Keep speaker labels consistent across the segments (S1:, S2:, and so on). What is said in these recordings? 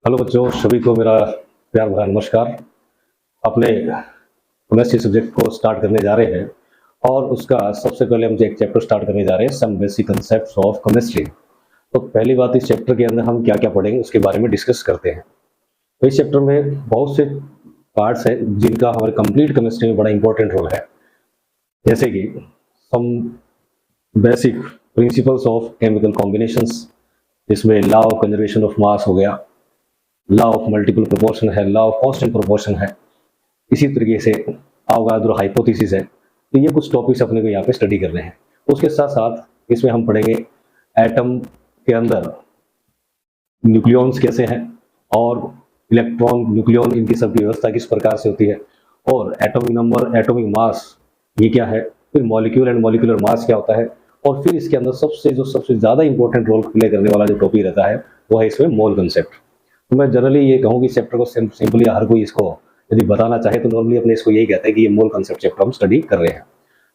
S1: Hello बच्चों, सभी को मेरा प्यार भरा नमस्कार। अपने केमिस्ट्री सब्जेक्ट को स्टार्ट करने जा रहे हैं और उसका सबसे पहले हम एक चैप्टर स्टार्ट करने जा रहे हैं, some basic concepts of chemistry. तो पहली बात, इस चैप्टर के अंदर हम क्या क्या पढ़ेंगे उसके बारे में डिस्कस करते हैं। तो इस चैप्टर में बहुत से पार्ट्स हैं जिनका हमारे कंप्लीट केमिस्ट्री में बड़ा इंपॉर्टेंट रोल है, जैसे कि some basic principles of chemical combinations, जिसमें law of conservation of mass हो गया, लॉ ऑफ मल्टीपल प्रोपोर्शन है, लॉ ऑफ कांस्टेंट प्रोपोर्शन है, इसी तरीके से अवोगाद्रो हाइपोथेसिस है। तो ये कुछ टॉपिक्स अपने को यहाँ पे स्टडी करने हैं। उसके साथ साथ इसमें हम पढ़ेंगे एटम के अंदर न्यूक्लियॉन्स कैसे हैं और इलेक्ट्रॉन, न्यूक्लियॉन, इनकी सबकी व्यवस्था किस प्रकार से होती है, और एटॉमिक नंबर, एटॉमिक मास ये क्या है, फिर मॉलिक्यूल एंड मॉलिक्यूलर मास क्या होता है, और फिर इसके अंदर सबसे ज़्यादा इंपॉर्टेंट रोल प्ले करने वाला जो टॉपिक रहता है वो है इसमें मोल कंसेप्ट। तो मैं जनरली ये कहूँ कि चैप्टर को सिंपली हर कोई इसको यदि बताना चाहे तो नॉर्मली अपने इसको यही कहते हैं कि ये मोल कंसेप्ट चैप्टर हम स्टडी कर रहे हैं।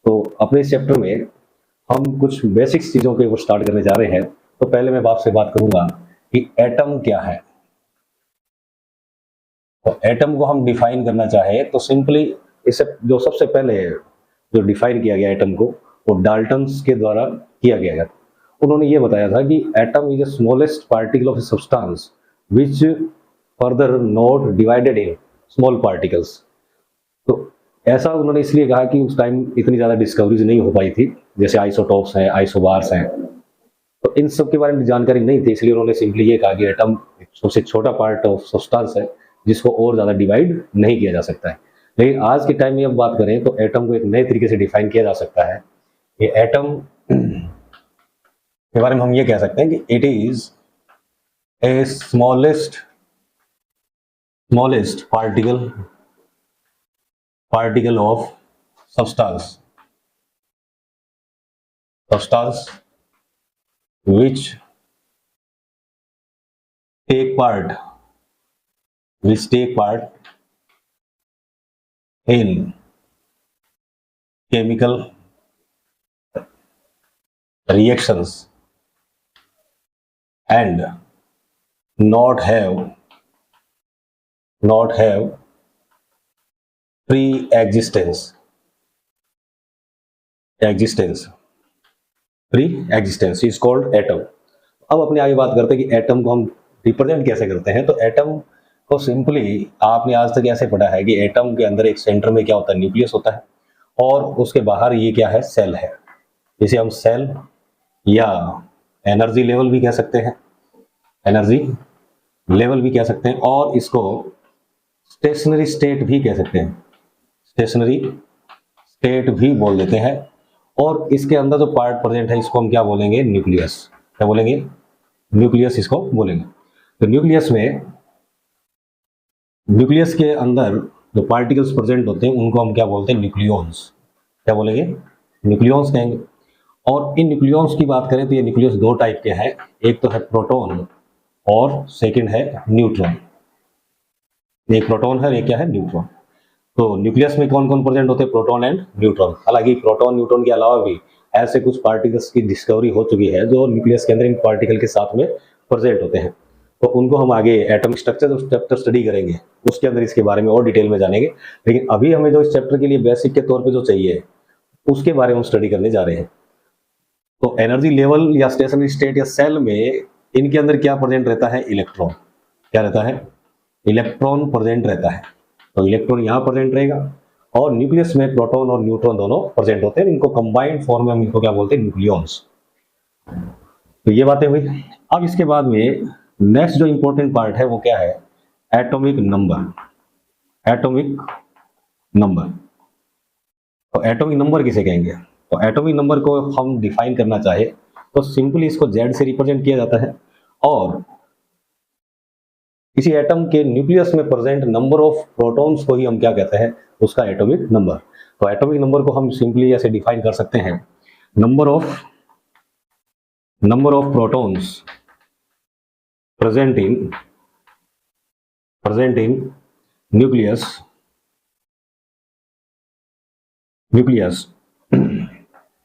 S1: तो अपने इस चैप्टर में हम कुछ बेसिक्स चीज़ों के ऊपर स्टार्ट करने जा रहे हैं। तो पहले मैं आपसे बात करूंगा कि एटम क्या है। तो एटम को हम डिफाइन करना चाहे तो सिंपली इसे जो सबसे पहले जो डिफाइन किया गया एटम को, वो डाल्टन्स के द्वारा किया गया है। उन्होंने ये बताया था कि atom is the smallest particle of substance which further not divided in small particles. तो ऐसा उन्होंने इसलिए कहा कि उस टाइम इतनी ज़्यादा डिस्कवरीज नहीं हो पाई थी, जैसे आइसोटॉप्स हैं, आइसोबार्स हैं, तो इन सब के बारे में जानकारी नहीं थी, इसलिए उन्होंने सिंपली ये कहा कि एटम सबसे छोटा पार्ट ऑफ सब्सटेंस है जिसको और ज़्यादा डिवाइड नहीं किया जा सकता है। लेकिन आज के टाइम में अब बात करें तो एटम को एक नए तरीके से डिफाइन किया जा सकता है। ये एटम के बारे में हम ये कह सकते हैं कि it is A smallest particle of substance which take part in chemical reactions and not have pre-existence is called atom। अब अपने आगे बात करते हैं कि एटम को हम रिप्रेजेंट कैसे करते हैं। तो एटम को सिंपली आपने आज तक ऐसे पढ़ा है कि एटम के अंदर एक सेंटर में क्या होता है, न्यूक्लियस होता है, और उसके बाहर ये क्या है, सेल है। जिसे हम सेल या एनर्जी लेवल भी कह सकते हैं, और इसको स्टेशनरी स्टेट भी कह सकते हैं, भी बोल देते हैं। और इसके अंदर जो पार्ट प्रेजेंट है इसको हम क्या बोलेंगे, न्यूक्लियस। क्या बोलेंगे, न्यूक्लियस इसको बोलेंगे। तो न्यूक्लियस के अंदर जो पार्टिकल्स प्रेजेंट होते हैं उनको हम क्या बोलते हैं, न्यूक्लियॉन्स। क्या बोलेंगे, न्यूक्लियॉन्स कहेंगे। और इन न्यूक्लियॉन्स की बात करें तो ये न्यूक्लियस दो टाइप के हैं, एक तो है प्रोटॉन और सेकंड है न्यूट्रॉन। एक प्रोटॉन है, एक क्या है, न्यूट्रॉन। तो न्यूक्लियस में कौन कौन प्रेजेंट होते हैं, प्रोटॉन एंड न्यूट्रॉन। हालांकि प्रोटॉन न्यूट्रॉन के अलावा भी ऐसे कुछ पार्टिकल्स की डिस्कवरी हो चुकी है जो न्यूक्लियस के अंदर इन पार्टिकल के साथ में प्रेजेंट होते हैं। तो उनको हम आगे एटॉमिक स्ट्रक्चर जो चैप्टर स्टडी करेंगे उसके अंदर इसके बारे में और डिटेल में जानेंगे। लेकिन अभी हमें जो इस चैप्टर के लिए बेसिक के तौर पर जो चाहिए उसके बारे में हम स्टडी करने जा रहे हैं। तो एनर्जी लेवल या स्टेशनरी स्टेट या सेल में इनके अंदर क्या प्रेजेंट रहता है, इलेक्ट्रॉन। क्या रहता है, इलेक्ट्रॉन प्रेजेंट रहता है। तो इलेक्ट्रॉन यहाँ प्रेजेंट रहेगा, और न्यूक्लियस में प्रोटॉन और न्यूट्रॉन दोनों प्रेजेंट होते हैं। इनको कंबाइंड फॉर्म में हम इनको क्या बोलते हैं, न्यूक्लियॉन्स। तो ये बातें हुई। अब इसके बाद में नेक्स्ट जो इंपॉर्टेंट पार्ट है वो क्या है, एटॉमिक नंबर। तो एटॉमिक नंबर किसे कहेंगे। तो एटॉमिक नंबर को हम डिफाइन करना चाहे तो सिंपली इसको जेड से रिप्रेजेंट किया जाता है, और किसी एटम के न्यूक्लियस में प्रेजेंट नंबर ऑफ प्रोटॉन्स को ही हम क्या कहते हैं, उसका एटॉमिक नंबर। तो एटॉमिक नंबर को हम सिंपली ऐसे डिफाइन कर सकते हैं, number of protons present in nucleus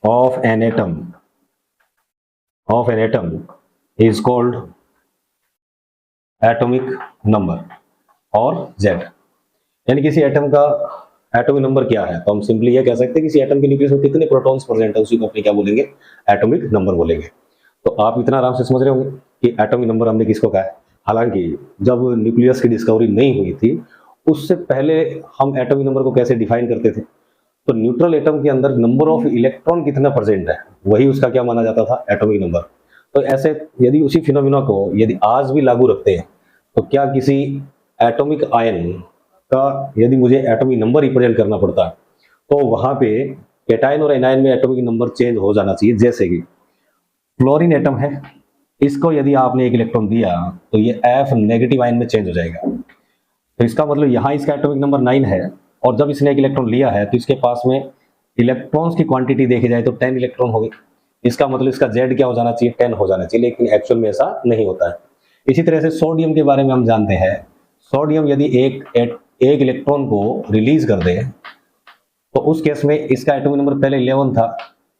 S1: of an atom is called atomic number और Z, यानी किसी एटम का एटॉमिक नंबर क्या है, तो हम सिंपली ये कह सकते हैं किसी एटम के न्यूक्लियस में कितने प्रोटॉन्स प्रेजेंट है उसी को अपने क्या बोलेंगे, एटॉमिक नंबर बोलेंगे। तो आप इतना आराम से समझ रहे होंगे कि एटॉमिक नंबर हमने किसको कहा है। हालांकि जब न्यूक्लियस की डिस्कवरी नहीं हुई थी उससे पहले हम एटॉमिक नंबर को कैसे डिफाइन करते थे, तो न्यूट्रल एटम के अंदर नंबर ऑफ इलेक्ट्रॉन कितना प्रेजेंट है वही उसका क्या माना जाता था, एटॉमिक नंबर। तो ऐसे यदि उसी फिनोमिना को यदि आज भी लागू रखते हैं तो क्या किसी एटॉमिक आयन का यदि मुझे एटॉमिक नंबर रिप्रेजेंट करना पड़ता तो वहां पे कैटायन और एनायन में एटॉमिक नंबर चेंज हो जाना चाहिए। जैसे कि फ्लोरीन एटम है, इसको यदि आपने एक इलेक्ट्रॉन दिया तो ये F नेगेटिव आयन में चेंज हो जाएगा। तो इसका मतलब यहाँ इसका एटॉमिक नंबर 9 है और जब इसने एक इलेक्ट्रॉन लिया है तो इसके पास में इलेक्ट्रॉन्स की क्वांटिटी देखी जाए तो 10 इलेक्ट्रॉन हो गए। इसका मतलब इसका Z क्या हो जाना चाहिए, 10 हो जाना चाहिए, लेकिन एक्चुअल में ऐसा नहीं होता है। इसी तरह से सोडियम के बारे में हम जानते हैं, सोडियम यदि एक इलेक्ट्रॉन को रिलीज कर दे तो उस केस में इसका एटॉमिक नंबर पहले 11 था,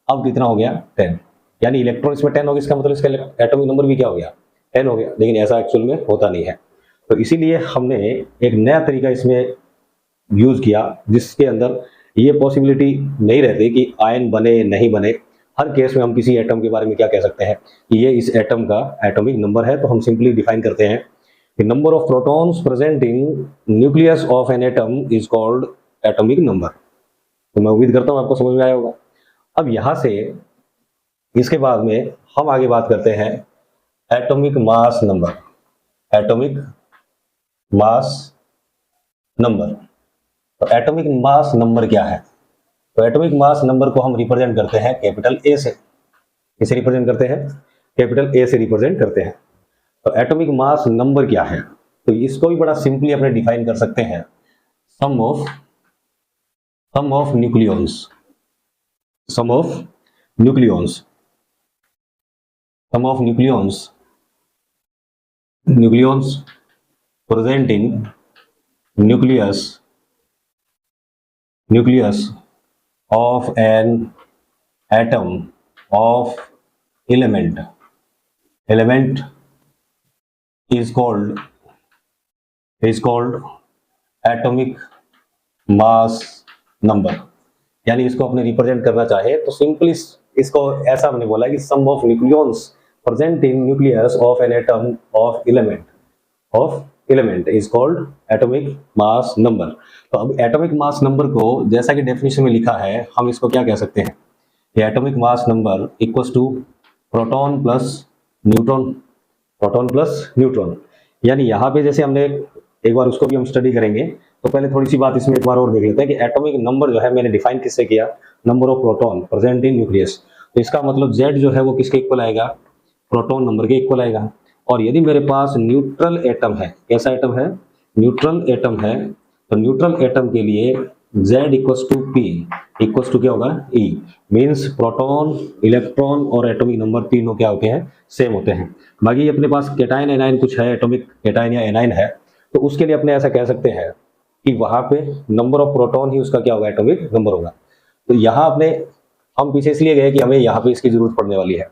S1: अब कितना हो गया, 10, यानी इलेक्ट्रॉन इसमें 10 हो गया, इसका मतलब इसका एटॉमिक नंबर भी क्या हो गया, 10 हो गया। लेकिन ऐसा एक्चुअल में होता नहीं है। तो इसीलिए हमने एक नया तरीका इसमें यूज किया जिसके अंदर ये पॉसिबिलिटी नहीं रहती कि आयन बने नहीं बने। हर केस में हम किसी एटम के बारे में क्या कह सकते हैं कि ये इस एटम का एटॉमिक नंबर है। तो हम सिंपली डिफाइन करते हैं कि number of protons present in nucleus of an atom is called atomic number. तो मैं उम्मीद करता हूँ आपको समझ में आया होगा। अब यहाँ से इसके बाद में हम आगे बात करते हैं atomic mass number. Atomic mass number, तो एटॉमिक मास नंबर क्या है, तो एटॉमिक मास नंबर को हम रिप्रेजेंट करते हैं कैपिटल ए से। किसे रिप्रेजेंट करते हैं, कैपिटल ए से रिप्रेजेंट करते हैं। तो एटॉमिक मास नंबर क्या है, तो इसको भी बड़ा सिंपली अपने डिफाइन कर सकते हैं, sum of nucleons, sum of nucleons, sum of nucleons, nucleons present in nucleus of an atom of element is called atomic mass number। यानी इसको अपने रिप्रेजेंट करना चाहे तो सिंपली इसको ऐसा हमने बोला कि sum of nucleons present in nucleus of an atom of element is called atomic mass number. तो अब एटॉमिक मास नंबर को जैसा कि डेफिनेशन में लिखा है हम इसको क्या कह सकते हैं, atomic mass number equals to proton plus neutron. यानी यहाँ पे जैसे हमने एक बार उसको भी हम स्टडी करेंगे, तो पहले थोड़ी सी बात इसमें एक बार और देख लेते हैं कि एटॉमिक नंबर जो है मैंने डिफाइन किससे किया, number of proton present in nucleus. तो इसका मतलब Z जो है वो किसके इक्वल आएगा, प्रोटॉन नंबर के इक्वल आएगा। और यदि मेरे पास न्यूट्रल एटम है, कैसा एटम है, न्यूट्रल एटम है, तो न्यूट्रल एटम के लिए Z equals to P equals to क्या होगा, E, मीन्स प्रोटॉन, इलेक्ट्रॉन और एटॉमिक नंबर तीनों क्या होते हैं, सेम होते हैं। बाकी अपने पास कैटायन एनायन कुछ है, एटॉमिक कैटायन या एनायन है, तो उसके लिए अपने ऐसा कह सकते हैं कि वहां पे नंबर ऑफ प्रोटॉन ही उसका क्या होगा, एटॉमिक नंबर होगा। तो यहाँ अपने हम पीछे इसलिए गए कि हमें यहाँ पे इसकी जरूरत पड़ने वाली है।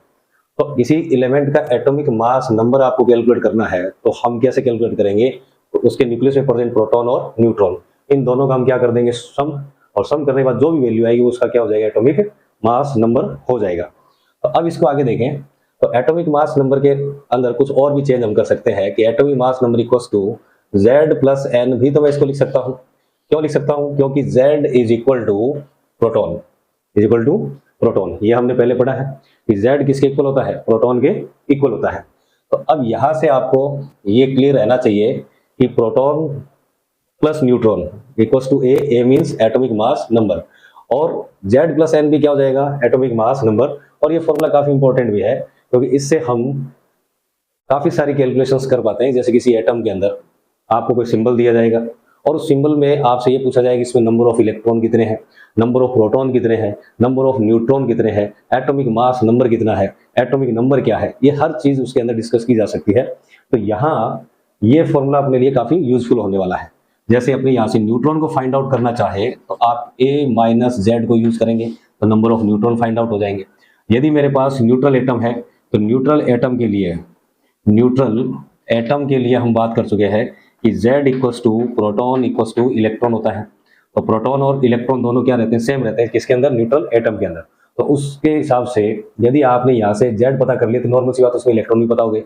S1: तो किसी एलिमेंट का एटॉमिक मास नंबर आपको कैलकुलेट करना है तो हम कैसे कैलकुलेट करेंगे, तो उसके न्यूक्लियस में प्रेजेंट प्रोटॉन और न्यूट्रॉन, इन दोनों का हम क्या कर देंगे, सम, और सम करने के बाद जो भी वैल्यू आएगी उसका क्या हो जाएगा, एटॉमिक मास नंबर हो जाएगा। तो अब इसको आगे देखें, तो एटॉमिक मास नंबर के अंदर कुछ और भी चेंज हम कर सकते हैं कि atomic mass number equals to Z plus N भी तो मैं इसको लिख सकता हूँ। क्यों लिख सकता हूँ, क्योंकि Z is equal to proton, is equal to proton, ये हमने पहले पढ़ा है कि Z किसके इक्वल होता है, प्रोटॉन के इक्वल होता है। तो अब यहां से आपको ये क्लियर रहना चाहिए कि proton plus neutron equals to A means atomic mass number, और Z प्लस N भी क्या हो जाएगा, एटॉमिक मास नंबर। और ये फॉर्मूला काफी इंपॉर्टेंट भी है क्योंकि इससे हम काफी सारी कैलकुलेशंस कर पाते हैं। जैसे किसी एटम के अंदर आपको कोई सिंबल दिया जाएगा और उस सिंबल में आपसे ये पूछा जाएगा कि इसमें नंबर ऑफ इलेक्ट्रॉन कितने हैं, नंबर ऑफ प्रोटॉन कितने हैं, नंबर ऑफ न्यूट्रॉन कितने हैं, एटॉमिक मास नंबर कितना है, एटॉमिक नंबर क्या है, ये हर चीज उसके अंदर डिस्कस की जा सकती है। तो यहाँ ये फॉर्मूला अपने लिए काफी यूजफुल होने वाला है। जैसे अपने यहाँ से न्यूट्रॉन को फाइंड आउट करना चाहे तो आप A माइनस Z को यूज करेंगे तो number of neutron find out हो जाएंगे। यदि मेरे पास न्यूट्रल एटम है तो न्यूट्रल एटम के लिए न्यूट्रल एटम के लिए हम बात कर चुके हैं कि Z equals to proton equals to electron होता है। तो प्रोटॉन और इलेक्ट्रॉन दोनों क्या रहते हैं, सेम रहते हैं, किसके अंदर, न्यूट्रल एटम के अंदर। तो उसके हिसाब से यदि आपने यहाँ से Z पता कर लिया तो नॉर्मल सी बात उसमें इलेक्ट्रॉन भी पता होंगे।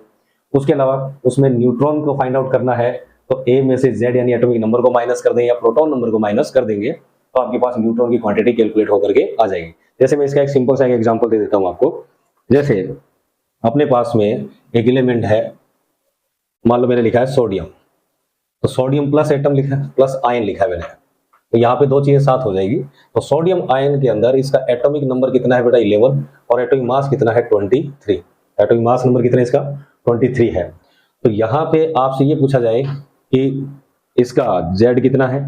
S1: उसके अलावा उसमें न्यूट्रॉन को फाइंड आउट करना है तो A में से Z यानी एटॉमिक नंबर को माइनस कर देंगे या प्रोटॉन नंबर को माइनस कर देंगे तो आपके पास न्यूट्रॉन की क्वांटिटी कैलकुलेट होकर के आ जाएगी। जैसे मैं इसका एक सिंपल सा एग्जांपल दे देता हूँ आपको। जैसे अपने पास में एक एलिमेंट है, मान लो मैंने लिखा है सोडियम, तो सोडियम प्लस एटम लिखा है, प्लस आयन लिखा है मैंने, तो यहाँ पे दो चीजें साथ हो जाएगी। तो सोडियम आयन के अंदर इसका एटॉमिक नंबर कितना है बेटा, 11, और एटॉमिक मास कितना है, 23। एटॉमिक मास नंबर कितना है इसका, 23 है। तो यहाँ पे आपसे ये पूछा जाए कि इसका Z कितना है,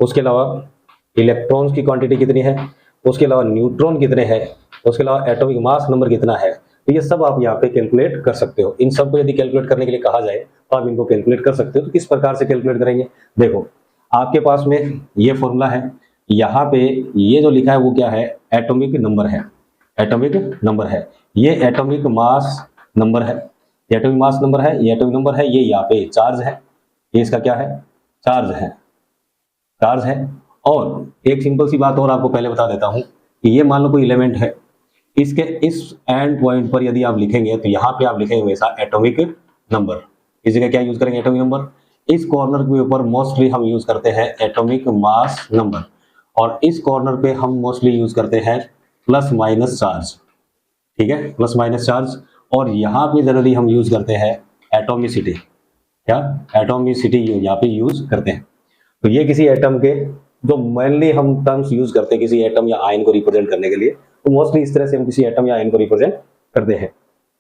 S1: उसके अलावा इलेक्ट्रॉन्स की क्वांटिटी कितनी है, उसके अलावा न्यूट्रॉन कितने हैं, उसके अलावा एटॉमिक मास नंबर कितना है, तो ये सब आप यहाँ पे कैलकुलेट कर सकते हो। इन सब को यदि कैलकुलेट करने के लिए कहा जाए तो आप इनको कैलकुलेट कर सकते हो। तो किस प्रकार से कैलकुलेट करेंगे, देखो आपके पास में ये फॉर्मूला है, यहाँ पे ये जो लिखा है वो क्या है, एटॉमिक नंबर है, एटॉमिक नंबर है, ये एटॉमिक मास नंबर है, ये एटॉमिक मास नंबर है, ये एटॉमिक नंबर है, ये यहाँ पे चार्ज है, ये इसका क्या है, चार्ज है, चार्ज है। और एक सिंपल सी बात और आपको पहले बता देता हूं कि ये मान लो कोई एलिमेंट है, इसके इस एंड पॉइंट पर यदि आप लिखेंगे तो यहाँ पे आप लिखेंगे हमेशा एटॉमिक नंबर। इस जगह क्या यूज करेंगे, एटॉमिक नंबर। इस कॉर्नर के ऊपर मोस्टली हम यूज करते हैं एटॉमिक मास नंबर, और इस कॉर्नर पे हम मोस्टली यूज करते हैं प्लस माइनस चार्ज, ठीक है, प्लस माइनस चार्ज। और यहाँ पे जनरली हम यूज करते हैं एटोमिसिटी, क्या, एटोमिसिटी यहाँ पे यूज करते हैं। तो ये किसी एटम के जो मेनली हम टर्म्स यूज करते हैं किसी एटम या आयन को रिप्रेजेंट करने के लिए, तो मोस्टली इस तरह से हम किसी एटम या आयन को रिप्रेजेंट करते हैं।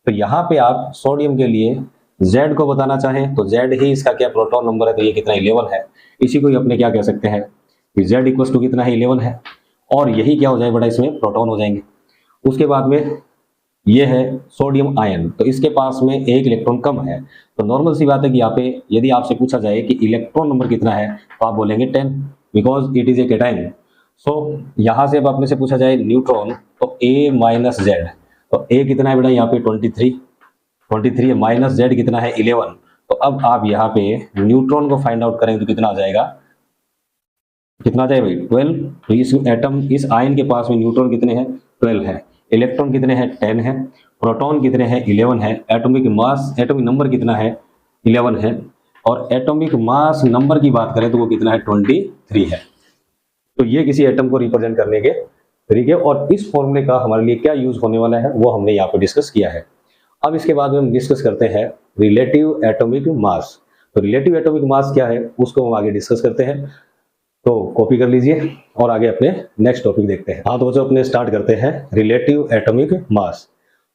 S1: तो यहाँ पे आप सोडियम के लिए Z को बताना चाहें तो Z ही इसका क्या, प्रोटॉन नंबर है, तो ये कितना, 11 है। इसी को ही अपने क्या कह सकते हैं कि Z इक्वल टू कितना है, 11 है, और यही क्या हो जाएगा बड़ा, इसमें प्रोटॉन हो जाएंगे। उसके बाद में ये है सोडियम आयन, तो इसके पास में एक इलेक्ट्रॉन कम है। तो नॉर्मल सी बात है कि यहाँ पे यदि आपसे पूछा जाए कि इलेक्ट्रॉन नंबर कितना है तो आप बोलेंगे 10, because it is a cation. So यहाँ से अब आपने से पूछा जाए न्यूट्रॉन तो A माइनस जेड, तो A कितना है बेटा यहाँ पे 23 है, माइनस Z कितना है 11। तो अब आप यहाँ पे न्यूट्रॉन को फाइंड आउट करेंगे तो कितना आ जाएगा, कितना आ जाएगा भाई, 12। तो इस एटम, इस आयन के पास में न्यूट्रॉन कितने हैं, 12 है, इलेक्ट्रॉन कितने हैं, 10 है, प्रोटॉन कितने हैं, 11 है, एटॉमिक मास, एटॉमिक नंबर कितना है, 11 है, और एटॉमिक मास नंबर की बात करें तो वो कितना है, 23 है। तो ये किसी एटम को रिप्रेजेंट करने के तरीके, और इस फॉर्मूले का हमारे लिए क्या यूज होने वाला है वो हमने यहाँ पे डिस्कस किया है। अब इसके बाद में हम डिस्कस करते हैं रिलेटिव एटॉमिक मास। तो रिलेटिव एटॉमिक मास क्या है उसको हम आगे डिस्कस करते हैं, तो कॉपी कर लीजिए और आगे अपने नेक्स्ट टॉपिक देखते हैं। हाँ तो बच्चों अपने स्टार्ट करते हैं रिलेटिव एटॉमिक मास।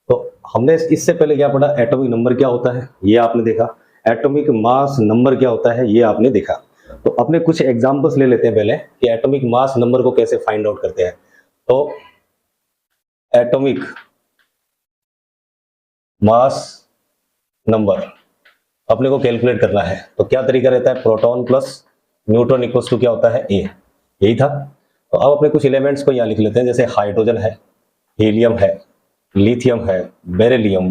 S1: तो हमने इससे पहले क्या पढ़ा, एटॉमिक नंबर क्या होता है ये आपने देखा, एटॉमिक मास नंबर क्या होता है ये आपने देखा। तो अपने कुछ एग्जांपल्स ले लेते हैं पहले कि एटॉमिक मास नंबर को कैसे फाइंड आउट करते हैं। तो एटॉमिक मास नंबर अपने को कैलकुलेट करना है तो क्या तरीका रहता है, proton plus neutron equals to क्या होता है, A, यही था। तो अब अपने कुछ एलिमेंट्स को यहाँ लिख लेते हैं, जैसे हाइड्रोजन है, हीलियम है, लिथियम है, beryllium,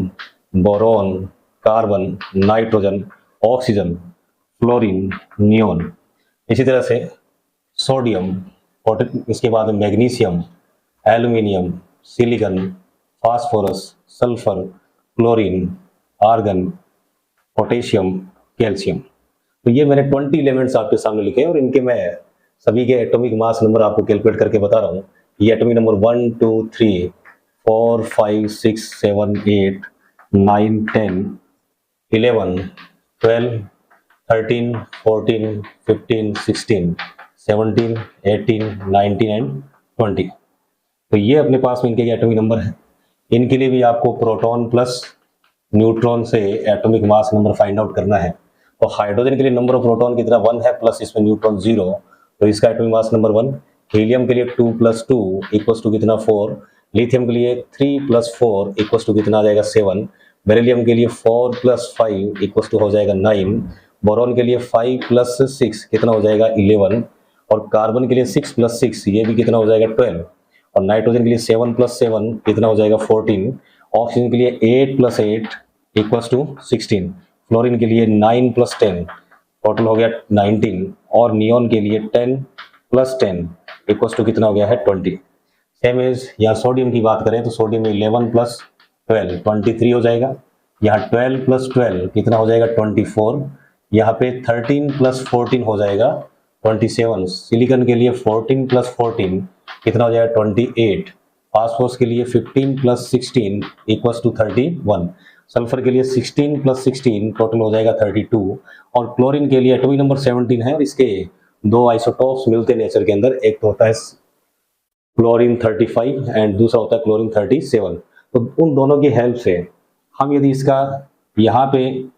S1: boron, carbon, nitrogen, oxygen, fluorine, neon. इसी तरह से सोडियम, इसके बाद magnesium, aluminium, silicon, phosphorus, sulphur, chlorine, argon, potassium, calcium. तो ये मैंने 20 एलिमेंट्स आपके सामने लिखे हैं और इनके मैं सभी के एटॉमिक मास नंबर आपको कैलकुलेट करके बता रहा हूँ। ये एटॉमिक नंबर 1 2 3 4 5 6 7 8 9 10 11 12 13 14 15 16 17 18 19 एंड 20। तो ये अपने पास में इनके एटॉमिक नंबर है। इनके लिए भी आपको प्रोटॉन प्लस न्यूट्रॉन से atomic mass number find out करना है। तो हाइड्रोजन के लिए नंबर ऑफ प्रोटॉन कितना 1 है, प्लस इसमें न्यूट्रॉन 0, तो इसका एटॉमिक मास नंबर 1। हीलियम के लिए 2 + 2 इक्वल्स टू कितना 4, लिथियम के लिए 3 + 4 इक्वल्स टू कितना आ जाएगा 7, बेरिलियम के लिए 4 + 5 इक्वल्स टू हो जाएगा 9, बोरॉन के लिए 5 + 6 कितना हो जाएगा 11, और कार्बन के लिए 6 + 6 ये भी कितना हो जाएगा 12, और नाइट्रोजन के लिए 7 + 7 कितना हो जाएगा 14, ऑक्सीजन के लिए 8 + 8 इक्वल्स टू 16, फ्लोरीन के लिए 9 + 10 टोटल हो गया 19, और नियोन के लिए 10 + 10 इक्वल टू कितना हो गया है 20। सेम एज यहाँ सोडियम की बात करें तो सोडियम में 11 + 12 23 हो जाएगा। यहाँ 12 + 12 कितना हो जाएगा 24। यहाँ पे 13 + 14 हो जाएगा 27। सिलिकॉन के लिए 14 + 14 कितना हो जाएगा 28। फास्फोरस के लिए 15 + 16 इक्वल टू 31। सल्फर के लिए 16 + 16 टोटल हो जाएगा 32। और क्लोरीन के लिए एटॉमिक नंबर 17 है, और इसके दो आइसोटोप्स मिलते हैं नेचर के अंदर, एक तो होता है क्लोरीन 35 एंड दूसरा होता है क्लोरीन 37। तो उन दोनों की हेल्प से हम यदि इसका यहाँ पे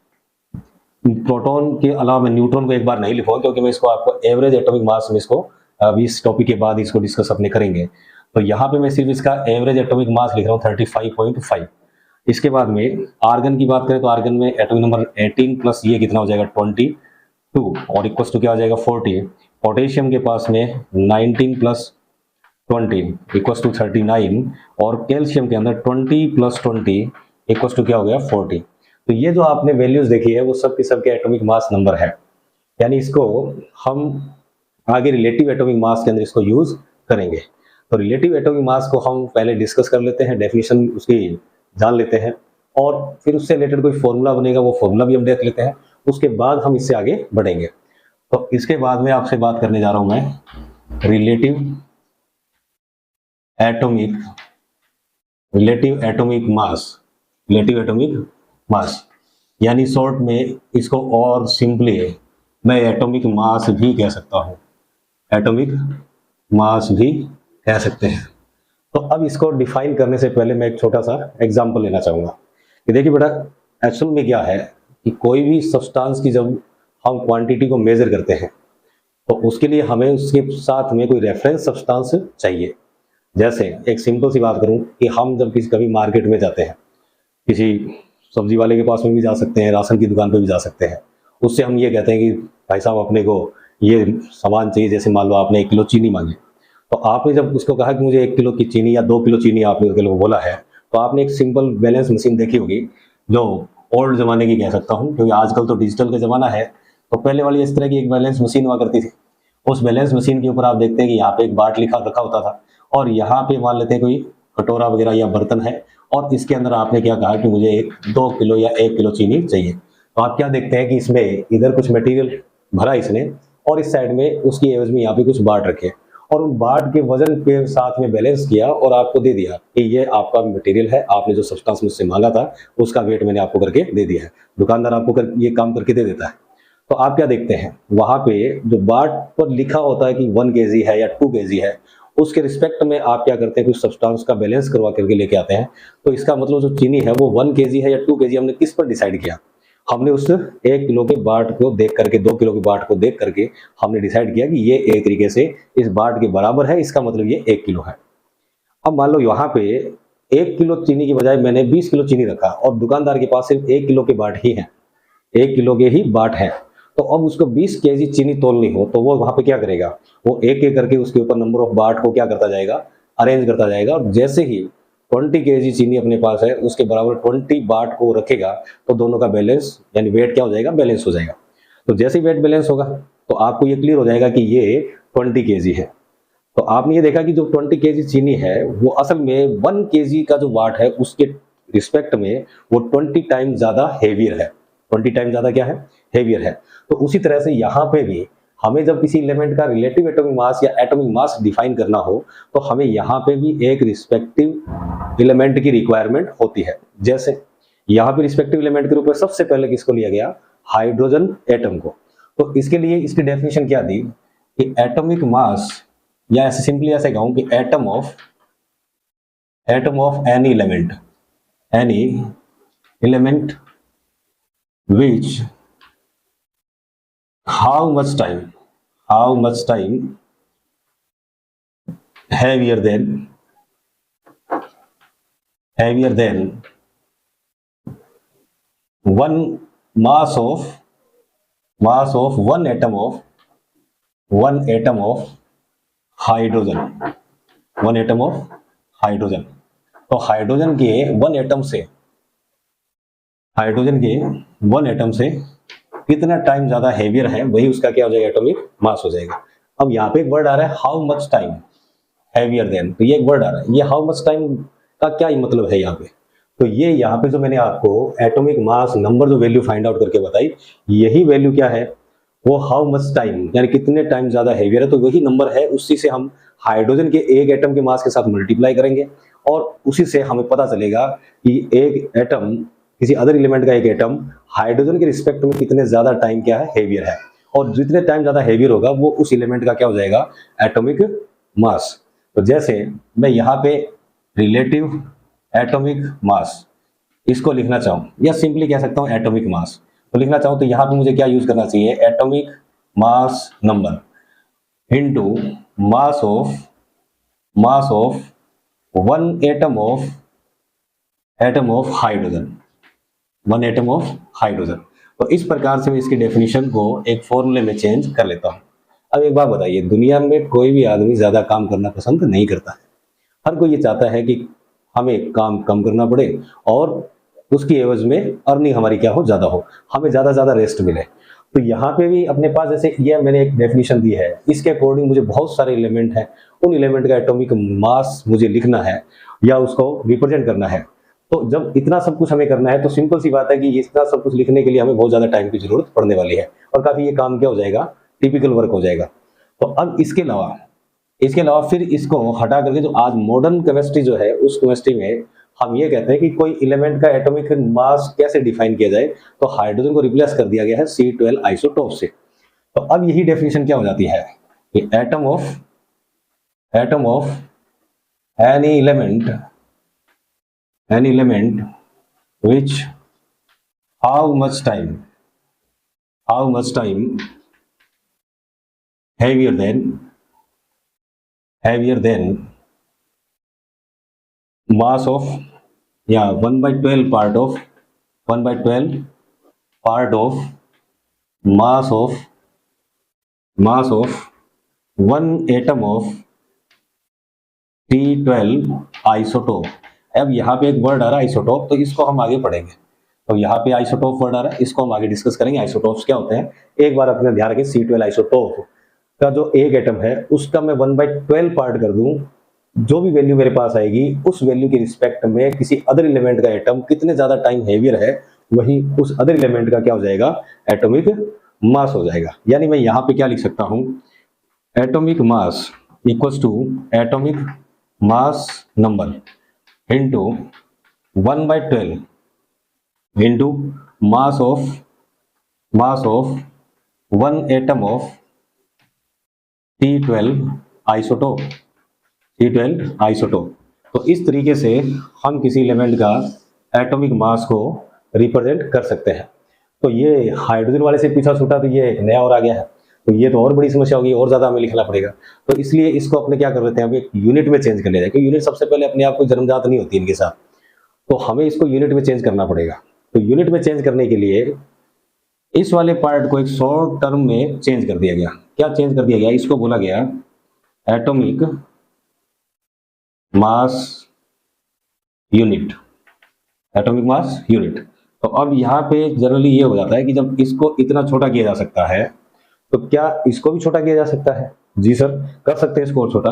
S1: प्रोटॉन के अलावा मैं न्यूट्रॉन को एक बार नहीं लिखूंगा, क्योंकि मैं इसको आपको एवरेज एटॉमिक मास में इसको अभी इस टॉपिक के बाद इसको डिस्कस अपने करेंगे। तो यहाँ पे मैं सिर्फ इसका एवरेज एटॉमिक मास लिख रहा हूँ 35.5। इसके बाद में आर्गन की बात करें तो आर्गन में एटॉमिक नंबर 18 प्लस ये कितना हो जाएगा 22 और इक्वल टू क्या हो जाएगा 40। पोटेशियम के पास में 19 + 20 इक्वल टू 39, और कैल्शियम के अंदर 20 + 20 इक्वल टू क्या हो गया 40। तो ये जो आपने वैल्यूज देखी है वो सब के सब के एटॉमिक मास नंबर है, यानी इसको हम आगे रिलेटिव एटॉमिक मास के अंदर इसको यूज करेंगे। तो रिलेटिव एटॉमिक मास को हम पहले डिस्कस कर लेते हैं, डेफिनेशन उसकी जान लेते हैं, और फिर उससे रिलेटेड कोई फॉर्मूला बनेगा वो फॉर्मूला भी हम देख लेते हैं, उसके बाद हम इससे आगे बढ़ेंगे। तो इसके बाद में आपसे बात करने जा रहा हूं मैं एटॉमिक रिलेटिव एटॉमिक मास, यानी शॉर्ट में इसको और सिंपली मैं एटॉमिक मास भी कह सकता हूं, एटॉमिक मास भी कह सकते हैं। तो अब इसको डिफाइन करने से पहले मैं एक छोटा सा एग्जांपल लेना चाहूंगा कि देखिए बेटा, एक्चुअल में क्या है कि कोई भी सब्सटेंस की जब हम क्वांटिटी को मेजर करते हैं तो उसके लिए हमें उसके साथ में कोई रेफरेंस सब्सटेंस चाहिए। जैसे एक सिंपल सी बात करूं कि हम जब कभी मार्केट में जाते हैं, किसी सब्जी वाले के पास में भी जा सकते हैं, राशन की दुकान पर भी जा सकते हैं, उससे हम ये कहते हैं कि भाई साहब अपने को ये सामान चाहिए, जैसे मान लो आपने 1 किलो चीनी मांगी, तो आपने जब उसको कहा कि मुझे 1 किलो की चीनी या 2 किलो चीनी आपने उसके लिए बोला है, तो आपने एक सिंपल बैलेंस मशीन देखी होगी, जो ओल्ड जमाने की कह सकता हूँ, क्योंकि आजकल तो डिजिटल का जमाना है। तो पहले वाली इस तरह की एक बैलेंस मशीन हुआ करती थी। उस बैलेंस मशीन के ऊपर आप देखते हैं कि यहाँ पे एक बाट लिखा रखा होता था, और यहाँ पे मान लेते हैं कोई कटोरा वगैरह या बर्तन है, और इसके अंदर आपने क्या कहा कि मुझे 2 किलो या 1 किलो चीनी चाहिए। तो आप क्या देखते हैं कि इसमें इधर कुछ मटेरियल भरा इसने, और इस साइड में उसकी एवज में यहाँ पे कुछ बाट रखे, और उन बाट के वजन के साथ में बैलेंस किया और आपको दे दिया कि ये आपका मटेरियल है, आपने जो सब्सटेंस मुझसे मांगा था उसका वेट मैंने आपको करके दे दिया है। दुकानदार आपको ये काम करके दे देता है। तो आप क्या देखते हैं वहां पे जो बाट पर लिखा होता है कि 1 kg है या 2 kg है, उसके रिस्पेक्ट में आप क्या करते हैं कुछ सब्सटेंस का बैलेंस करवा करके लेके आते हैं। तो इसका मतलब जो चीनी है वो 1 kg है या 2 kg, हमने किस पर डिसाइड किया? हमने उस 1 किलो के बाट को देख करके, 2 किलो के बाट को देख करके हमने डिसाइड किया कि ये एक तरीके से इस बाट के बराबर है, इसका मतलब ये 1 किलो है। अब मान लो यहाँ पे 1 किलो चीनी की बजाय मैंने 20 किलो चीनी रखा, और दुकानदार के पास सिर्फ 1 किलो के बाट ही है, 1 किलो के ही बाट है। तो अब उसको 20 केजी चीनी तोलनी हो तो वो वहां पे क्या करेगा, वो एक एक करके उसके ऊपर नंबर ऑफ बाट को क्या करता जाएगा, अरेंज करता जाएगा, और जैसे ही 20 केजी चीनी अपने पास है उसके बराबर 20 बाट को रखेगा, तो दोनों का बैलेंस यानी वेट क्या हो जाएगा, बैलेंस हो जाएगा। तो जैसे ही वेट बैलेंस होगा तो आपको ये क्लियर हो जाएगा कि ये 20 केजी है। तो आपने ये देखा कि जो 20 केजी चीनी है वो असल में 1 केजी का जो वाट है उसके रिस्पेक्ट में वो 20 टाइम ज्यादा हेवियर है। 20 टाइम ज्यादा क्या है, हेवियर है। तो उसी तरह से यहाँ पे भी हमें जब किसी एलिमेंट का रिलेटिव एटॉमिक मास या एटॉमिक मास डिफाइन करना हो तो हमें यहाँ पे भी एक रिस्पेक्टिव एलिमेंट की रिक्वायरमेंट होती है। जैसे यहाँ पे रिस्पेक्टिव एलिमेंट के रूप में सबसे पहले किसको लिया गया, हाइड्रोजन एटम को। तो इसके लिए इसकी डेफिनेशन क्या दी कि एटॉमिक मास, या ऐसे सिंपली ऐसे कहूं कि atom of any element which how much time heavier than one mass of one atom of hydrogen, तो हाइड्रोजन के 1 एटम से हाइड्रोजन के वन एटम से कितना टाइम ज्यादा हेवियर है, वही उसका क्या हो जाएगा, एटॉमिक मास हो जाएगा। अब यहाँ पे एक वर्ड आ रहा है how much time heavier than, तो ये एक वर्ड आ रहा है, ये हाउ मच टाइम का क्या मतलब है यहाँ पे। तो ये यहाँ पे जो मैंने आपको एटॉमिक मास नंबर जो वैल्यू फाइंड आउट करके बताई, यही वैल्यू क्या है, वो हाउ मच टाइम यानी कितने टाइम ज्यादा हेवियर है, तो वही नंबर है, उसी से हम हाइड्रोजन के एक एटम के मास के साथ मल्टीप्लाई करेंगे और उसी से हमें पता चलेगा कि एक एटम, किसी अदर एलिमेंट का एक एटम हाइड्रोजन के रिस्पेक्ट में कितने ज्यादा टाइम क्या है, हेवियर है। और जितने टाइम ज्यादा हेवियर होगा वो उस एलिमेंट का क्या हो जाएगा, एटॉमिक मास। तो जैसे मैं यहाँ पे रिलेटिव एटॉमिक मास इसको लिखना चाहूँ या सिंपली कह सकता हूँ एटॉमिक मास, तो लिखना चाहूँ तो यहाँ पे मुझे क्या यूज करना चाहिए, atomic mass number into mass of one atom of hydrogen, one atom of hydrogen. तो इस प्रकार से मैं इसकी डेफिनेशन को एक फॉर्मूले में चेंज कर लेता हूँ। अब एक बात बताइए, दुनिया में कोई भी आदमी ज्यादा काम करना पसंद नहीं करता है, हर कोई ये चाहता है कि हमें काम कम करना पड़े और उसकी एवज में अर्निंग हमारी क्या हो, ज्यादा हो, हमें ज्यादा रेस्ट मिले। तो यहाँ पे भी अपने पास जैसे ये मैंने एक डेफिनेशन दी है, इसके अकॉर्डिंग मुझे बहुत सारे एलिमेंट हैं, उन एलिमेंट का एटॉमिक मास मुझे लिखना है या उसको रिप्रेजेंट करना है। तो जब इतना सब कुछ हमें करना है तो सिंपल सी बात है कि इतना सब कुछ लिखने के लिए हमें बहुत ज्यादा टाइम की जरूरत पड़ने वाली है और काफी ये काम क्या हो जाएगा, टिपिकल वर्क हो जाएगा। तो अब इसके अलावा फिर इसको हटा करके जो आज मॉडर्न केमिस्ट्री जो है, उस केमिस्ट्री में हम ये कहते हैं कि कोई एलिमेंट का एटॉमिक मास कैसे डिफाइन किया जाए, तो हाइड्रोजन को रिप्लेस कर दिया गया है C12 आइसोटोप से। तो अब यही डेफिनेशन क्या हो जाती है कि atom of any element which how much time heavier than mass of 1/12 part of mass of one atom of T12 isotope. अब यहाँ पे एक वर्ड आ रहा है आइसोटोप, तो इसको हम आगे पढ़ेंगे। तो यहाँ पे आइसोटोप वर्ड आ रहा है, इसको हम आगे डिस्कस करेंगे। आइसोटोप्स क्या होते हैं, एक बार अपने ध्यान रखें, C12 आइसोटोप का जो एक एटम है उसका मैं 1/12 पार्ट कर दूं, जो भी वैल्यू मेरे पास आएगी उस वैल्यू के रिस्पेक्ट में किसी अदर एलिमेंट का एटम कितने ज्यादा टाइम हेवियर है, वही उस अदर एलिमेंट का क्या हो जाएगा, एटॉमिक मास हो जाएगा। यानी मैं यहाँ पे क्या लिख सकता हूँ, atomic mass equals to atomic mass number into 1/12 into mass of one atom of T12 isotope. तो इस तरीके से हम किसी एलिमेंट का एटॉमिक मास को रिप्रेजेंट कर सकते हैं। तो ये हाइड्रोजन वाले से पीछा छूटा, तो ये एक नया और आ गया है, तो ये तो और बड़ी समस्या होगी, और ज्यादा हमें लिखना पड़ेगा। तो इसलिए इसको अपने क्या कर लेते हैं, अभी यूनिट में चेंज कर लिया जाए, क्योंकि यूनिट सबसे पहले अपने आप को जन्मजात नहीं होती इनके साथ, तो हमें इसको यूनिट में चेंज करना पड़ेगा। तो यूनिट में चेंज करने के लिए इस वाले पार्ट को एक शॉर्ट टर्म में चेंज कर दिया गया। क्या चेंज कर दिया गया, इसको बोला गया atomic mass unit, atomic mass unit. तो अब यहाँ पे जनरली ये हो जाता है कि जब इसको इतना छोटा किया जा सकता है, तो क्या इसको भी छोटा किया जा सकता है? जी सर, कर सकते हैं इसको और छोटा।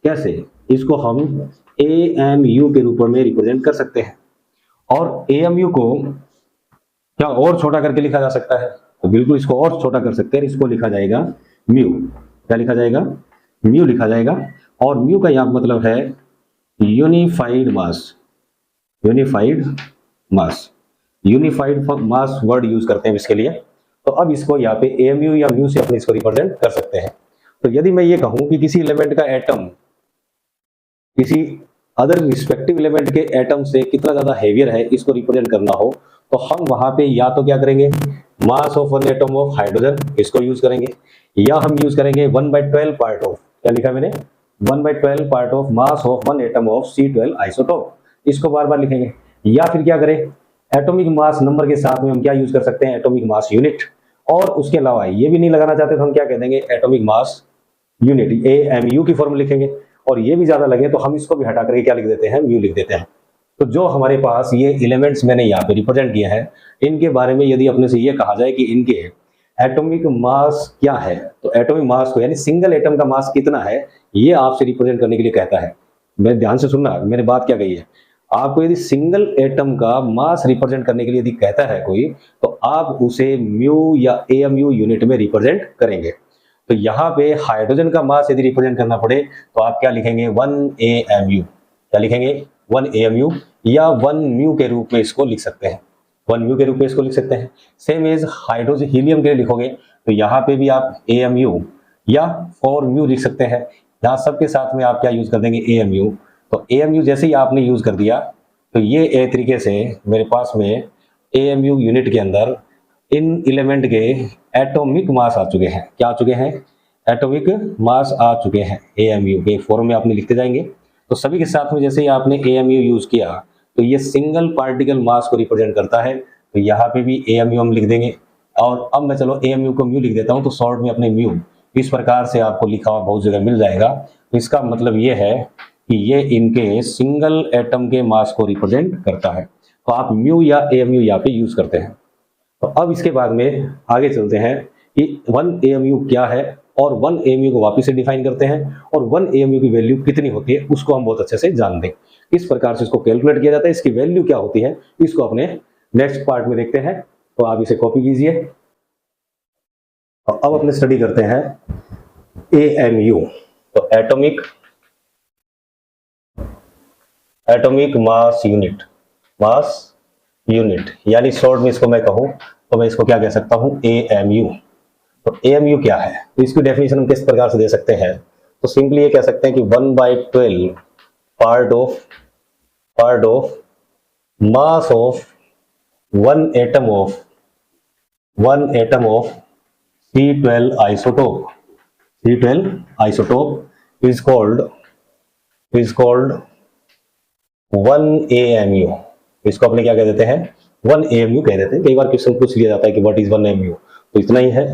S1: कैसे? इसको हम AMU के रूप में रिप्रेजेंट कर सकते हैं, और AMU को क्या और छोटा करके लिखा जा सकता है? तो बिल्कुल इसको और छोटा कर सकते हैं, इसको लिखा जाएगा म्यू। क्या लिखा जाएगा? म्यू लिखा जाएगा। और म्यू का यहाँ मतलब है यूनिफाइड मास वर्ड यूज करते हैं इसके लिए। तो अब इसको यहाँ पे AMU या म्यू से अपने इसको रिप्रेजेंट कर सकते हैं। तो यदि मैं ये कहूं कि किसी एलिमेंट का एटम किसी अदर रिस्पेक्टिव एलिमेंट के एटम से कितना ज्यादा हेवियर है, इसको रिप्रेजेंट करना हो, तो हम वहां पे या तो क्या करेंगे, mass of one atom of hydrogen, इसको यूज करेंगे, या हम यूज करेंगे 1/12 पार्ट ऑफ, क्या लिखा मैंने, 1/12 part of mass of one atom of C12 isotope, इसको बार बार लिखेंगे। या फिर क्या करें, एटॉमिक मास नंबर के साथ में हम क्या यूज कर सकते हैं, एटॉमिक मास यूनिट। और उसके अलावा ये भी नहीं लगाना चाहते तो हम क्या कह देंगे, एटॉमिक मास यूनिट, AMU की फॉर्म लिखेंगे। और ये भी ज्यादा लगे तो हम इसको भी हटा करके क्या लिख देते हैं, म्यू लिख देते हैं। तो जो हमारे पास ये एलिमेंट्स मैंने यहाँ पे रिप्रेजेंट किए हैं, इनके बारे में यदि अपने से ये कहा जाए कि इनके एटॉमिक मास क्या है, तो एटॉमिक मास को यानी सिंगल एटम का मास कितना है, ये आपसे रिप्रेजेंट करने के लिए कहता है। मैं ध्यान से सुनना, मैंने बात क्या कही है। आपको यदि सिंगल एटम का मास रिप्रेजेंट करने के लिए यदि कहता है कोई, तो आप उसे म्यू या एएमयू यूनिट में रिप्रेजेंट करेंगे। तो यहाँ पे हाइड्रोजन का मास यदि रिप्रेजेंट करना पड़े तो आप क्या लिखेंगे, 1 AMU। क्या लिखेंगे, 1 AMU, या 1 म्यू के रूप में इसको लिख सकते हैं, 1 म्यू के रूप में इसको लिख सकते हैं। सेम एज हाइड्रोजन हीलियम के लिए लिखोगे तो यहाँ पे भी आप AMU या 4 म्यू लिख सकते हैं। यहाँ सबके साथ में आप क्या यूज कर देंगे, AMU। तो AMU जैसे ही आपने यूज कर दिया तो ये एक तरीके से मेरे पास में AMU यूनिट के अंदर इन एलिमेंट के एटॉमिक मास आ चुके हैं। क्या आ चुके हैं, एटॉमिक मास आ चुके हैं। AMU के फॉर्म में आपने लिखते जाएंगे। तो सभी के साथ में जैसे ही आपने AMU यूज किया तो ये सिंगल पार्टिकल मास को रिप्रेजेंट करता है। तो यहाँ पे भी AMU हम लिख देंगे। और अब मैं चलो AMU को म्यू लिख देता हूँ, तो शॉर्ट में अपने म्यू इस प्रकार से आपको लिखा हुआ बहुत जगह मिल जाएगा। तो इसका मतलब ये है कि ये इनके सिंगल एटम के मास को रिप्रेजेंट करता है। तो आप म्यू या AMU यहाँ पे यूज करते हैं। तो अब इसके बाद में आगे चलते हैं कि 1 AMU क्या है, और 1 AMU को वापस से डिफाइन करते हैं, और 1 AMU की वैल्यू कितनी होती है उसको हम बहुत अच्छे से जान दें। किस प्रकार से इसको कैलकुलेट किया जाता है, इसकी वैल्यू क्या होती है, इसको अपने नेक्स्ट पार्ट में देखते हैं। तो आप इसे कॉपी कीजिए। और अब अपने स्टडी करते हैं AMU। तो atomic mass unit, mass unit, यानी शॉर्ट में इसको मैं कहूं तो मैं इसको क्या कह सकता हूं, AMU। तो AMU क्या है, तो इसकी डेफिनेशन हम किस प्रकार से दे सकते हैं, तो सिंपली ये कह सकते हैं कि 1/12 part of mass of one atom of C12 isotope is called 1 AMU। इसको अपने क्या कह देते हैं, 1 AMU कह देते हैं। कई बार क्वेश्चन पूछ लिया जाता है कि व्हाट इज 1 AMU, तो इतना ही है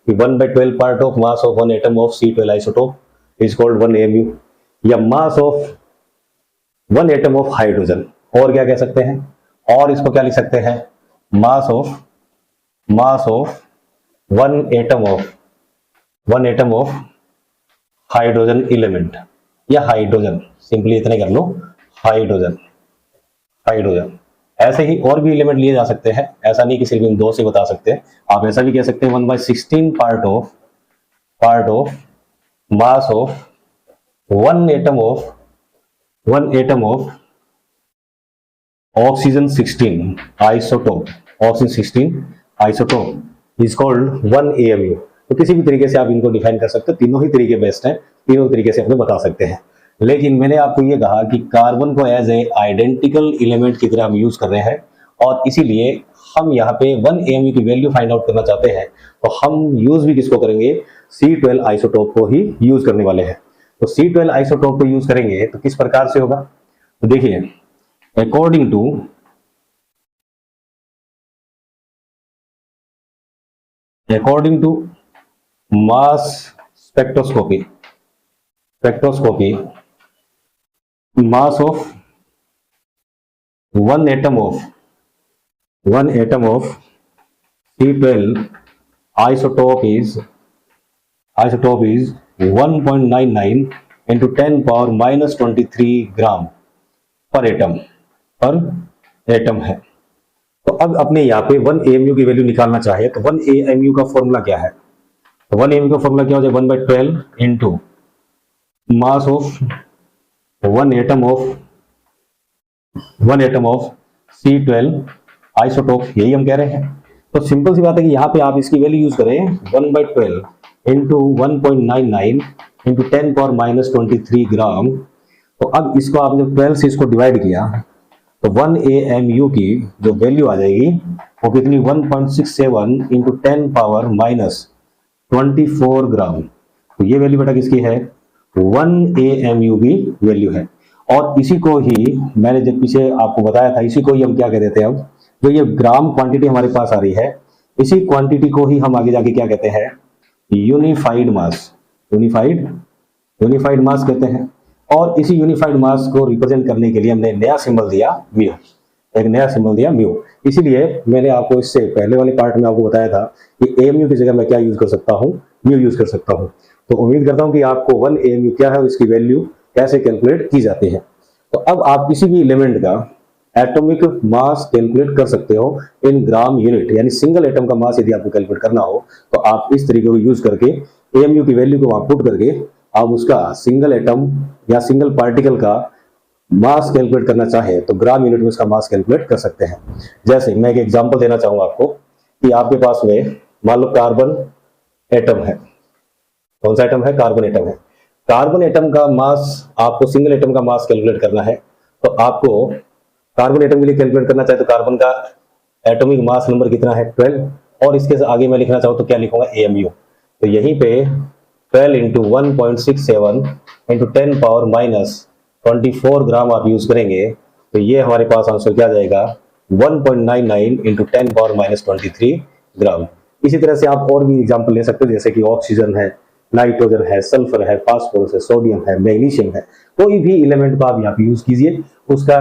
S1: कि 1/12 part of mass of one atom of C12 isotope is called 1 AMU, या mass of one atom of hydrogen. और क्या कह सकते हैं, और इसको क्या लिख सकते हैं, mass of one atom of hydrogen element, या हाइड्रोजन, सिंपली इतने कर लो, हाइड्रोजन। ऐसे ही और भी एलिमेंट लिए जा सकते हैं, ऐसा नहीं कि सिर्फ इन दो से बता सकते हैं। आप ऐसा भी कह सकते हैं 1/16 part of mass of one atom of oxygen 16 isotope is called 1 AMU। तो किसी भी तरीके से आप इनको डिफाइन कर सकते हो, तीनों ही तरीके बेस्ट हैं, तीनों तरीके से अपने बता सकते हैं। लेकिन मैंने आपको ये कहा कि कार्बन को एज ए आइडेंटिकल एलिमेंट की तरह हम यूज कर रहे हैं, और इसीलिए हम यहाँ पे 1 AMU की वैल्यू फाइंड आउट करना चाहते हैं। तो हम यूज भी किसको करेंगे, C12 आइसोटोप को ही यूज करने वाले हैं। तो C12 आइसोटोप को यूज करेंगे तो किस प्रकार से होगा, तो देखिए according to mass spectroscopy mass of one atom of C12 isotope is 1.99 into 10 power minus 23 ग्राम पर एटम है। तो अब अपने यहाँ पे 1 AMU की वैल्यू निकालना चाहे तो 1 AMU का फॉर्मूला क्या है, तो 1 AMU का फॉर्मूला क्या हो जाए, 1/12 into mass of one atom of C12 isotope, यही हम कह रहे हैं। तो सिंपल सी बात है कि यहाँ पे आप इसकी वैल्यू यूज करें 1/12 इंटू 1.99 इंटू 10 पावर माइनस 23 ग्राम। तो अब इसको आपने 12 से इसको डिवाइड किया तो 1 AMU की जो वैल्यू आ जाएगी वो कितनी, 1.67 इंटू 10 पावर माइनस 24 ग्राम। तो ये वैल्यू बेटा किसकी है, 1 AMU की वैल्यू है। और इसी को ही मैंने जब पीछे आपको बताया था, इसी को ही हम क्या कह देते हैं, अब जो ये ग्राम क्वांटिटी हमारे पास आ रही है, इसी क्वांटिटी को ही हम आगे जाके क्या कहते हैं, यूनिफाइड मास कहते हैं। और इसी यूनिफाइड मास को रिप्रेजेंट करने के लिए हमने नया सिंबल दिया म्यू, एक नया सिंबल दिया म्यू। इसीलिए मैंने आपको इससे पहले वाले पार्ट में आपको बताया था कि एएमयू की जगह मैं क्या यूज कर सकता हूँ, म्यू यूज कर सकता हूँ। तो उम्मीद करता हूँ कि आपको 1 एएमयू क्या है और इसकी वैल्यू कैसे कैलकुलेट की जाती है। तो अब आप किसी भी एलिमेंट का एटॉमिक मास कैलकुलेट कर सकते हो इन ग्राम यूनिट, यानी सिंगल एटम का मास यदि आपको कैलकुलेट करना हो तो आप इस तरीके को यूज करके एएमयू की वैल्यू को वहां पुट करके आप उसका सिंगल एटम या सिंगल पार्टिकल का मास कैलकुलेट करना चाहे तो ग्राम यूनिट में उसका मास कैलकुलेट कर सकते हैं। जैसे मैं एक एग्जांपल देना चाहूंगा आपको कि आपके पास में मान लो कार्बन एटम है। कौन सा एटम है? कार्बन एटम है। कार्बन एटम का मास, आपको सिंगल एटम का मास कैलकुलेट करना है तो आपको कार्बन एटम के लिए कैलकुलेट करना चाहे तो कार्बन का एटॉमिक मास नंबर कितना है? 12। और इसके आगे मैं लिखना चाहूँ तो क्या लिखूंगा? एएमयू। तो यहीं पे 12 इंटू 1.67 इंटू 10 पावर माइनस 24 ग्राम आप यूज करेंगे तो ये हमारे पास आंसर क्या जाएगा? 1.99 इंटू 10 पावर माइनस 23 ग्राम। इसी तरह से आप और भी एग्जाम्पल ले सकते हो, जैसे कि ऑक्सीजन है, नाइट्रोजन है, सल्फर है, फास्फोरस है, सोडियम है, मैग्नीशियम है। कोई भी एलिमेंट को आप यहाँ पे यूज कीजिए, उसका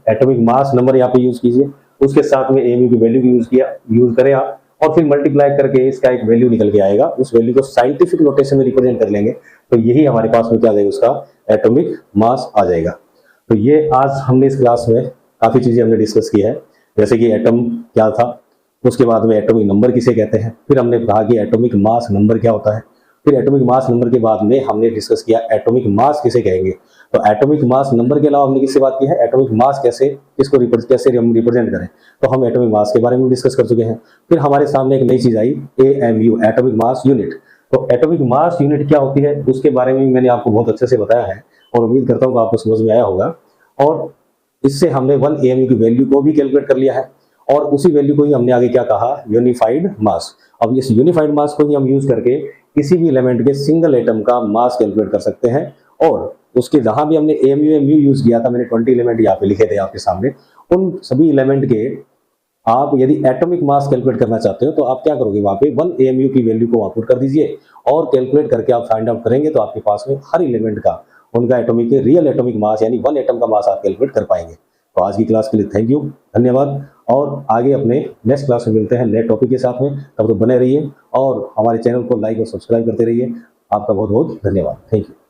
S1: एटॉमिक मास नंबर यहाँ पे यूज कीजिए, उसके साथ में एमयू की वैल्यू की यूज करें आप, और फिर मल्टीप्लाई करके इसका एक वैल्यू निकल के आएगा। उस वैल्यू को साइंटिफिक नोटेशन में रिप्रेजेंट कर लेंगे तो यही हमारे पास में क्या आ जाएगा? उसका एटॉमिक मास आ जाएगा। तो ये आज हमने इस क्लास में काफी चीजें हमने डिस्कस की है, जैसे कि एटम क्या था, उसके बाद में एटॉमिक नंबर किसे कहते हैं, फिर हमने कहा कि एटॉमिक मास नंबर क्या होता है, फिर एटॉमिक मास नंबर के बाद में हमने डिस्कस किया एटॉमिक मास किसे कहेंगे। तो एटॉमिक मास नंबर के अलावा हमने किससे बात की है? एटॉमिक मास कैसे, किसको कैसे हम रिप्रेजेंट करें, तो हम एटॉमिक मास के बारे में डिस्कस कर चुके हैं। फिर हमारे सामने एक नई चीज आई, एएमयू, एटॉमिक मास यूनिट। तो एटॉमिक मास यूनिट क्या होती है उसके बारे में मैंने आपको बहुत अच्छे से बताया है और उम्मीद करता हूँ कि आपको समझ में आया होगा। और इससे हमने 1 एएमयू की वैल्यू को भी कैलकुलेट कर लिया है और उसी वैल्यू को ही हमने आगे क्या कहा? यूनिफाइड मास। अब इस यूनिफाइड मास को ही हम यूज करके किसी भी एलिमेंट के सिंगल एटम का मास कैलकुलेट कर सकते हैं। और उसके जहां भी हमने एएमयू म्यू यूज किया था, मैंने 20 एलिमेंट यहाँ पे लिखे थे आपके सामने, उन सभी एलिमेंट के आप यदि एटॉमिक मास कैलकुलेट करना चाहते हो तो आप क्या करोगे? वहां पे 1 एएमयू की वैल्यू को वहां पुट कर दीजिए और कैलकुलेट करके आप फाइंड आउट करेंगे तो आपके पास में हर एलिमेंट का उनका एटॉमिक रियल एटॉमिक मास यानी 1 एटम का मास आप कैलकुलेट कर पाएंगे। तो आज की क्लास के लिए थैंक यू, धन्यवाद। और आगे अपने नेक्स्ट क्लास में मिलते हैं नए टॉपिक के साथ में। तब तो बने रहिए और हमारे चैनल को लाइक और सब्सक्राइब करते रहिए। आपका बहुत बहुत धन्यवाद। Thank you.